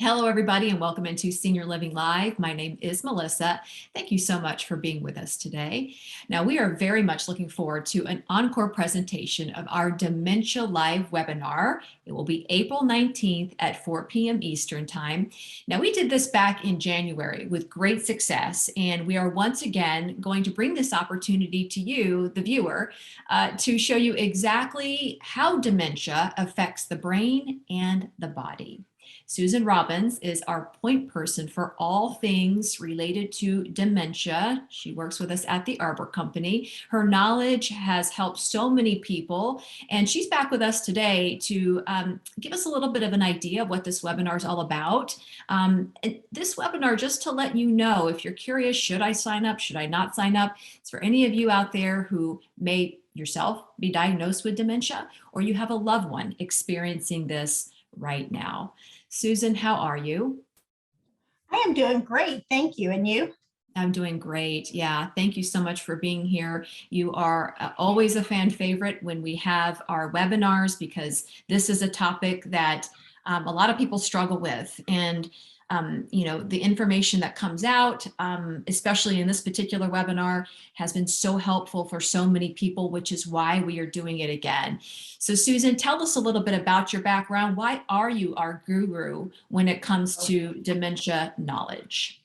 Hello, everybody, and welcome into Senior Living Live. My name is Melissa. Thank you so much for being with us today. Now, we are very much looking forward to an encore presentation of our Dementia Live webinar. It will be April 19th at 4 p.m. Eastern Time. Now, we did this back in January with great success, and we are once again going to bring this opportunity to you, the viewer, to show you exactly how dementia affects the brain and the body. Susan Robbins is our point person for all things related to dementia. She works with us at the Arbor Company. Her knowledge has helped so many people, and she's back with us today to give us a little bit of an idea of what this webinar is all about. And this webinar, just to let you know, if you're curious, should I sign up? Should I not sign up? It's for any of you out there who may yourself be diagnosed with dementia, or you have a loved one experiencing this right now. Susan, how are you? I am doing great. Thank you. And you? I'm doing great. Yeah. Thank you so much for being here. You are always a fan favorite when we have our webinars, because this is a topic that a lot of people struggle with. And the information that comes out, especially in this particular webinar, has been so helpful for so many people, which is why we are doing it again. So Susan, tell us a little bit about your background. Why are you our guru when it comes to dementia knowledge?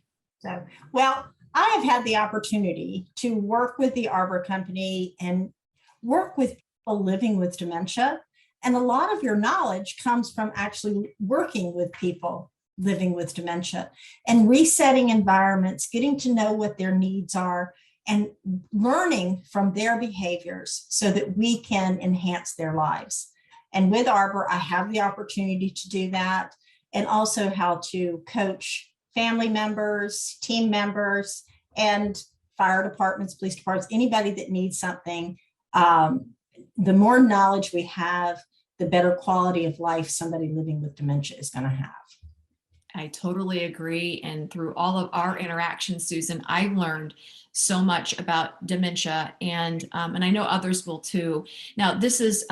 Well, I have had the opportunity to work with the Arbor Company and work with people living with dementia. And a lot of your knowledge comes from actually working with people living with dementia and resetting environments, getting to know what their needs are, and learning from their behaviors so that we can enhance their lives. And with Arbor, I have the opportunity to do that, and also how to coach family members, team members, and fire departments, police departments, anybody that needs something. The more knowledge we have, the better quality of life somebody living with dementia is going to have. I totally agree. And through all of our interactions, Susan, I've learned so much about dementia, and I know others will too. Now, this is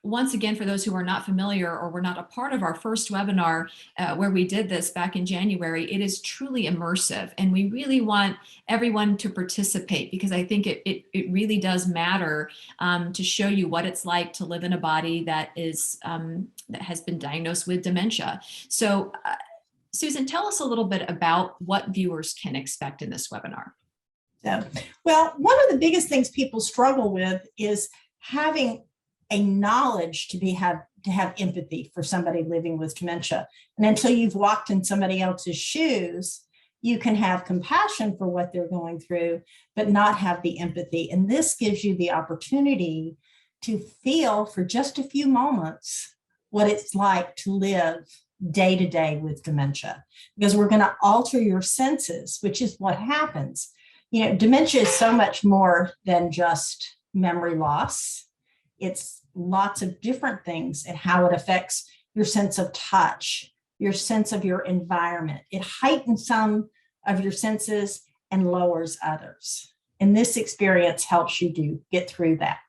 once again, for those who are not familiar or were not a part of our first webinar where we did this back in January, it is truly immersive, and we really want everyone to participate, because I think it really does matter to show you what it's like to live in a body that is that has been diagnosed with dementia. So Susan, tell us a little bit about what viewers can expect in this webinar. Well, one of the biggest things people struggle with is having a knowledge to have empathy for somebody living with dementia. And until you've walked in somebody else's shoes, you can have compassion for what they're going through, but not have the empathy. And this gives you the opportunity to feel for just a few moments what it's like to live day to day with dementia, because we're going to alter your senses, which is what happens. You know, dementia is so much more than just memory loss. It's lots of different things and how it affects your sense of touch, your sense of your environment. It heightens some of your senses and lowers others. And this experience helps you get through that.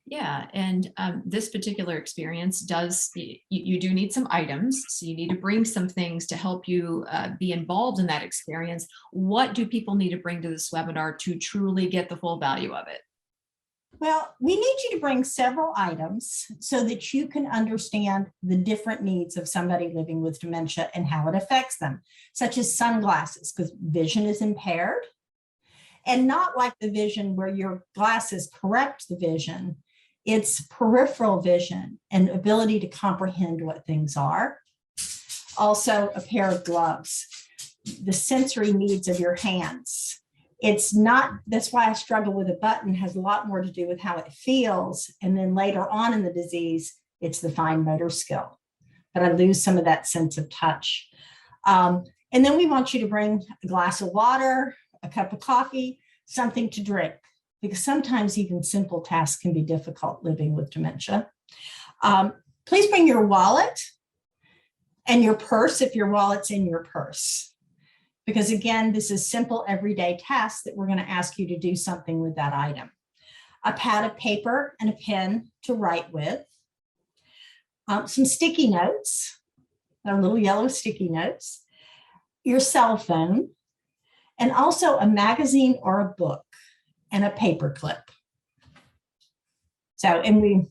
Yeah, and this particular experience does, you do need some items. So you need to bring some things to help you be involved in that experience. What do people need to bring to this webinar to truly get the full value of it? Well, we need you to bring several items so that you can understand the different needs of somebody living with dementia and how it affects them, such as sunglasses, because vision is impaired, and not like the vision where your glasses correct the vision. It's peripheral vision and ability to comprehend what things are. Also, a pair of gloves, the sensory needs of your hands. It's not, that's why I struggle with a button, has a lot more to do with how it feels. And then later on in the disease, it's the fine motor skill. But I lose some of that sense of touch. And then we want you to bring a glass of water, a cup of coffee, something to drink, because sometimes even simple tasks can be difficult living with dementia. Please bring your wallet and your purse if your wallet's in your purse. Because again, this is simple everyday tasks that we're going to ask you to do something with that item. A pad of paper and a pen to write with. Some sticky notes, they're little yellow sticky notes, your cell phone, and also a magazine or a book and a paper clip. So, and we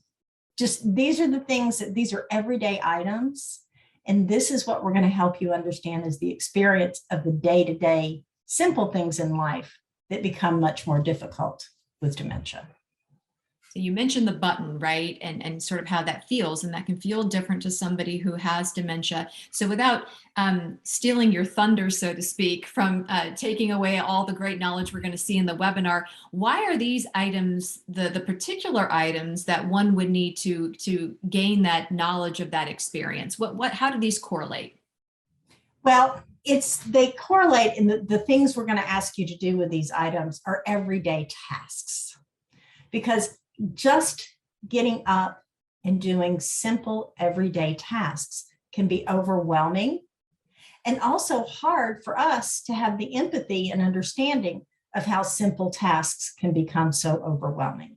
just, these are the things that these are everyday items. And this is what we're going to help you understand is the experience of the day-to-day simple things in life that become much more difficult with dementia. So you mentioned the button, right? And sort of how that feels, and that can feel different to somebody who has dementia. So without stealing your thunder, so to speak, from taking away all the great knowledge we're going to see in the webinar, why are these items the particular items that one would need to gain that knowledge of that experience? How do these correlate? Well, they correlate, and the things we're going to ask you to do with these items are everyday tasks, because just getting up and doing simple everyday tasks can be overwhelming and also hard for us to have the empathy and understanding of how simple tasks can become so overwhelming.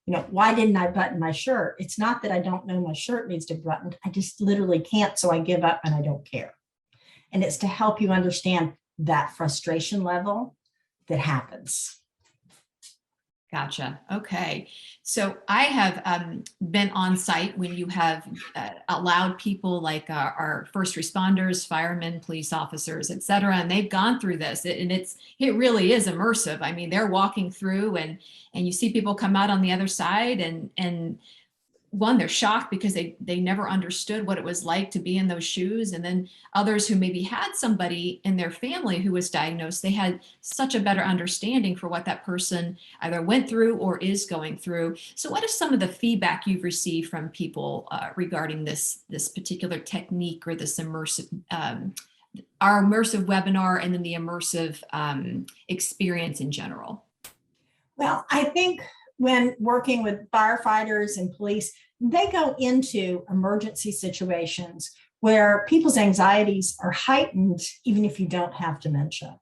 Why didn't I button my shirt? It's not that I don't know my shirt needs to be buttoned. I just literally can't, so I give up and I don't care. And it's to help you understand that frustration level that happens. Gotcha. Okay. So I have been on site when you have allowed people like our first responders, firemen, police officers, et cetera, and they've gone through this, and it really is immersive. I mean, they're walking through, and you see people come out on the other side, and one, they're shocked because they never understood what it was like to be in those shoes. And then others who maybe had somebody in their family who was diagnosed, they had such a better understanding for what that person either went through or is going through. So what is some of the feedback you've received from people regarding this particular technique or this immersive, our immersive webinar, and then the immersive experience in general? Well, I think when working with firefighters and police, they go into emergency situations where people's anxieties are heightened, even if you don't have dementia.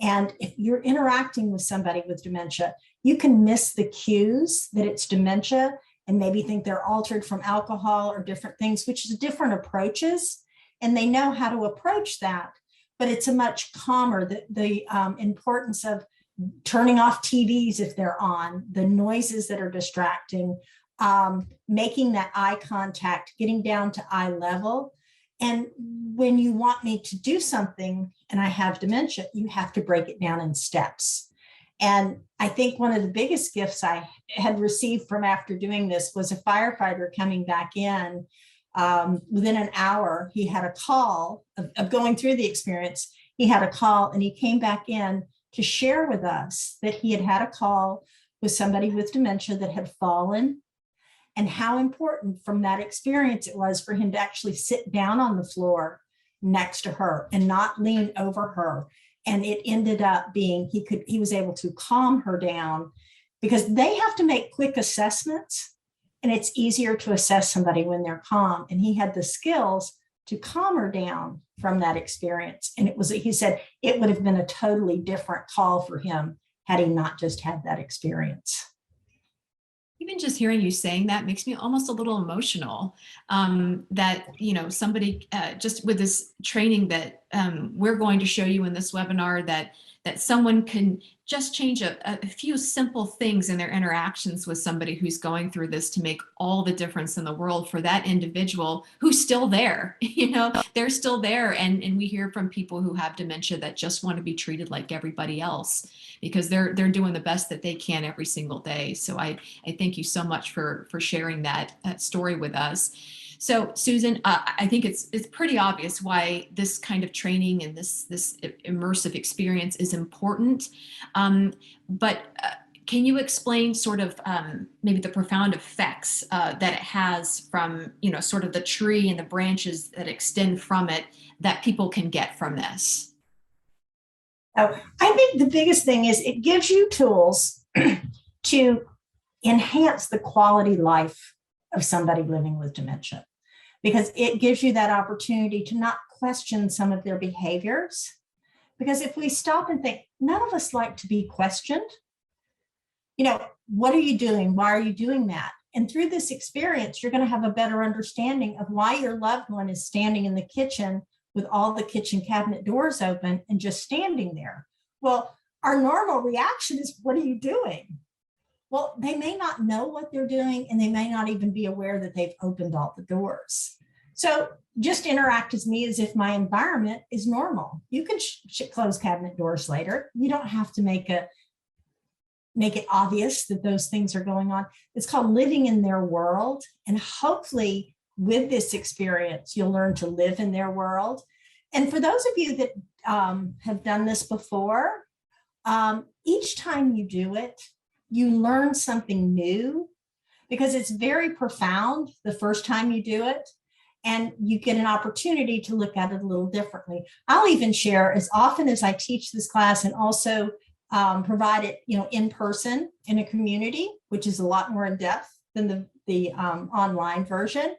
And if you're interacting with somebody with dementia, you can miss the cues that it's dementia and maybe think they're altered from alcohol or different things, which is different approaches. And they know how to approach that, but it's a much calmer, the importance of turning off TVs if they're on, the noises that are distracting, making that eye contact, getting down to eye level. And when you want me to do something and I have dementia, you have to break it down in steps. And I think one of the biggest gifts I had received from after doing this was a firefighter coming back in. Within an hour, he had a call of going through the experience. He had a call and he came back in to share with us that he had had a call with somebody with dementia that had fallen, and how important from that experience it was for him to actually sit down on the floor next to her and not lean over her. And it ended up being, he was able to calm her down, because they have to make quick assessments, and it's easier to assess somebody when they're calm. And he had the skills to calm her down from that experience. And he said it would have been a totally different call for him had he not just had that experience. Even just hearing you saying that makes me almost a little emotional, that, somebody just with this training that we're going to show you in this webinar, that someone can just change a few simple things in their interactions with somebody who's going through this to make all the difference in the world for that individual who's still there. They're still there. And we hear from people who have dementia that just want to be treated like everybody else, because they're doing the best that they can every single day. So I thank you so much for sharing that story with us. So Susan, I think it's pretty obvious why this kind of training and this immersive experience is important. But can you explain sort of maybe the profound effects that it has from, sort of the tree and the branches that extend from it that people can get from this? Oh, I think the biggest thing is it gives you tools to enhance the quality life of somebody living with dementia, because it gives you that opportunity to not question some of their behaviors. Because if we stop and think, none of us like to be questioned. What are you doing? Why are you doing that? And through this experience, you're going to have a better understanding of why your loved one is standing in the kitchen with all the kitchen cabinet doors open and just standing there. Well, our normal reaction is, what are you doing? Well, they may not know what they're doing, and they may not even be aware that they've opened all the doors. So just interact with me as if my environment is normal. You can close cabinet doors later. You don't have to make it obvious that those things are going on. It's called living in their world. And hopefully with this experience, you'll learn to live in their world. And for those of you that have done this before, each time you do it, you learn something new, because it's very profound the first time you do it. And you get an opportunity to look at it a little differently. I'll even share, as often as I teach this class and also provide it, in person in a community, which is a lot more in depth than the online version.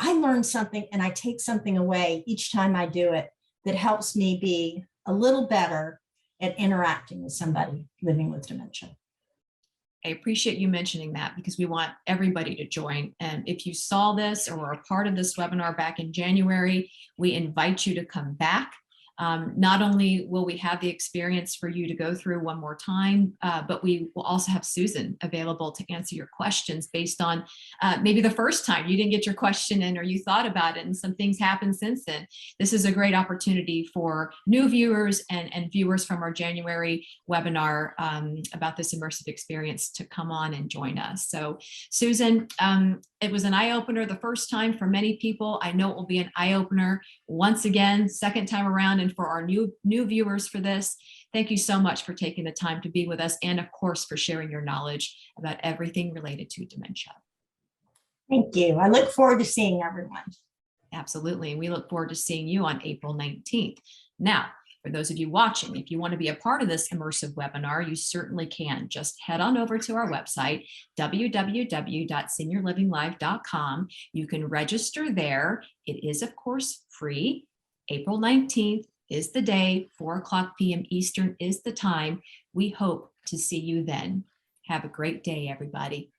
I learn something and I take something away each time I do it that helps me be a little better at interacting with somebody living with dementia. I appreciate you mentioning that, because we want everybody to join. And if you saw this or were a part of this webinar back in January, we invite you to come back. Not only will we have the experience for you to go through one more time, but we will also have Susan available to answer your questions based on maybe the first time you didn't get your question in, or you thought about it and some things happened since then. This is a great opportunity for new viewers and viewers from our January webinar about this immersive experience to come on and join us. So Susan, it was an eye-opener the first time for many people. I know it will be an eye-opener once again, second time around. And for our new viewers for this, thank you so much for taking the time to be with us, and of course for sharing your knowledge about everything related to dementia. Thank you. I look forward to seeing everyone. Absolutely. And we look forward to seeing you on April 19th. Now, for those of you watching, if you want to be a part of this immersive webinar, you certainly can. Just head on over to our website, www.seniorlivinglive.com. You can register there. It is, of course, free. April 19th is the day, 4:00 p.m. Eastern is the time. We hope to see you then. Have a great day, everybody.